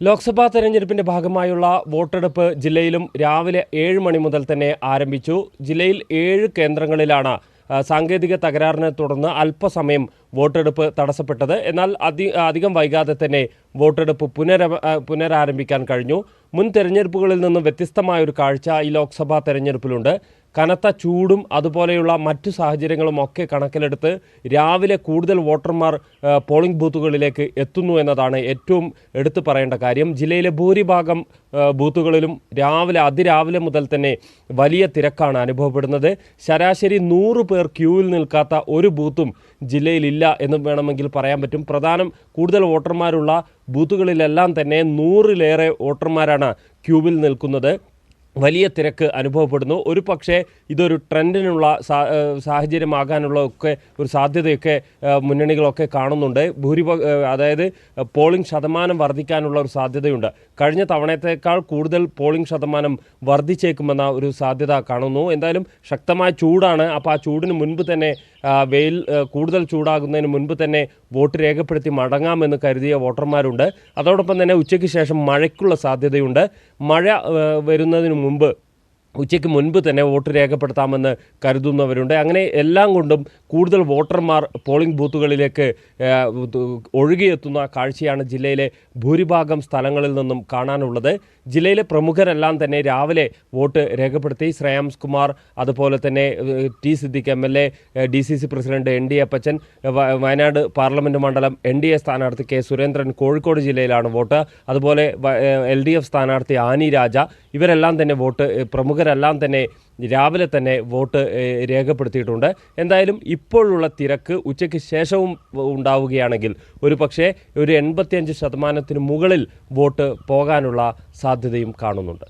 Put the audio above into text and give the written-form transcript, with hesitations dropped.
ലോക്സഭാ തെരഞ്ഞെടുപ്പിന്റെ ഭാഗമായുള്ള വോട്ടെടുപ്പ് ജില്ലയിലും രാവിലെ 7 മണി മുതൽ തന്നെ ആരംഭിച്ചു. ജില്ലയിൽ 7 കേന്ദ്രങ്ങളിലാണ് സാങ്കേതിക തകരാറിനെ തുടർന്ന് അല്പസമയം വോട്ടെടുപ്പ് തടസ്സപ്പെട്ടത്. എന്നാൽ അധികം വൈകാതെ തന്നെ വോട്ടെടുപ്പ് പുനരാരംഭിക്കാൻ കഴിഞ്ഞു. മുൻ തെരഞ്ഞെടുപ്പുകളിൽ നിന്ന് വ്യത്യസ്തമായൊരു കാഴ്ച ഈ ലോക്സഭാ തെരഞ്ഞെടുപ്പിലുണ്ട്. കനത്ത ചൂടും അതുപോലെയുള്ള മറ്റു സാഹചര്യങ്ങളും ഒക്കെ കണക്കിലെടുത്ത് രാവിലെ കൂടുതൽ വോട്ടർമാർ പോളിംഗ് ബൂത്തുകളിലേക്ക് എത്തുന്നു എന്നതാണ് ഏറ്റവും എടുത്തു പറയേണ്ട കാര്യം. ജില്ലയിലെ ഭൂരിഭാഗം ബൂത്തുകളിലും അതിരാവിലെ മുതൽ തന്നെ വലിയ തിരക്കാണ് അനുഭവപ്പെടുന്നത്. ശരാശരി 100 പേർ ക്യൂവിൽ നിൽക്കാത്ത ഒരു ബൂത്തും ജില്ലയിലില്ല എന്ന് വേണമെങ്കിൽ പറയാൻ പറ്റും. കൂടുതൽ വോട്ടർമാരുള്ള ബൂത്തുകളിലെല്ലാം തന്നെ 100-ലേറെ വോട്ടർമാരാണ് ക്യൂവിൽ നിൽക്കുന്നത്. വലിയ തിരക്ക് അനുഭവപ്പെടുന്നു. ഒരു പക്ഷേ ഇതൊരു ട്രെൻഡിനുള്ള സാഹചര്യമാകാനുള്ള ഒരു സാധ്യതയൊക്കെ മുന്നണികളൊക്കെ കാണുന്നുണ്ട്. അതായത് പോളിംഗ് ശതമാനം വർദ്ധിക്കാനുള്ള ഒരു സാധ്യതയുണ്ട്. കഴിഞ്ഞ തവണത്തേക്കാൾ കൂടുതൽ പോളിംഗ് ശതമാനം വർദ്ധിച്ചേക്കുമെന്ന ഒരു സാധ്യത കാണുന്നു. എന്തായാലും ശക്തമായ ചൂടാണ്. അപ്പോൾ ആ ചൂടിന് മുൻപ് തന്നെ വെയിൽ കൂടുതൽ ചൂടാകുന്നതിന് മുൻപ് തന്നെ വോട്ട് രേഖപ്പെടുത്തി മടങ്ങാമെന്ന് കരുതിയ വോട്ടർമാരുണ്ട്. അതോടൊപ്പം തന്നെ ഉച്ചയ്ക്ക് ശേഷം മഴയ്ക്കുള്ള സാധ്യതയുണ്ട്. മഴ വരുന്നതിന് ഉച്ചയ്ക്ക് മുൻപ് തന്നെ വോട്ട് രേഖപ്പെടുത്താമെന്ന് കരുതുന്നവരുണ്ട്. അങ്ങനെ എല്ലാം കൊണ്ടും കൂടുതൽ വോട്ടർമാർ പോളിംഗ് ബൂത്തുകളിലേക്ക് ഒഴുകിയെത്തുന്ന കാഴ്ചയാണ് ജില്ലയിലെ ഭൂരിഭാഗം സ്ഥലങ്ങളിൽ നിന്നും കാണാനുള്ളത്. ജില്ലയിലെ പ്രമുഖരെല്ലാം തന്നെ രാവിലെ വോട്ട് രേഖപ്പെടുത്തി. ശ്രേയാംസ് കുമാർ, അതുപോലെ തന്നെ T Siddique MLA, DCC president ND അപ്പച്ചൻ, വയനാട് പാർലമെൻറ്റ് മണ്ഡലം NDA സ്ഥാനാർത്ഥി K സുരേന്ദ്രൻ കോഴിക്കോട് ജില്ലയിലാണ് വോട്ട്. അതുപോലെ LDF സ്ഥാനാർത്ഥി ആനി രാജ, ഇവരെല്ലാം തന്നെ പ്രമുഖരെല്ലാം തന്നെ രാവിലെ തന്നെ വോട്ട് രേഖപ്പെടുത്തിയിട്ടുണ്ട്. എന്തായാലും ഇപ്പോഴുള്ള തിരക്ക് ഉച്ചയ്ക്ക് ശേഷവും ഉണ്ടാവുകയാണെങ്കിൽ ഒരു പക്ഷേ ഒരു 85% മുകളിൽ വോട്ട് പോകാനുള്ള സാധ്യതയും കാണുന്നുണ്ട്.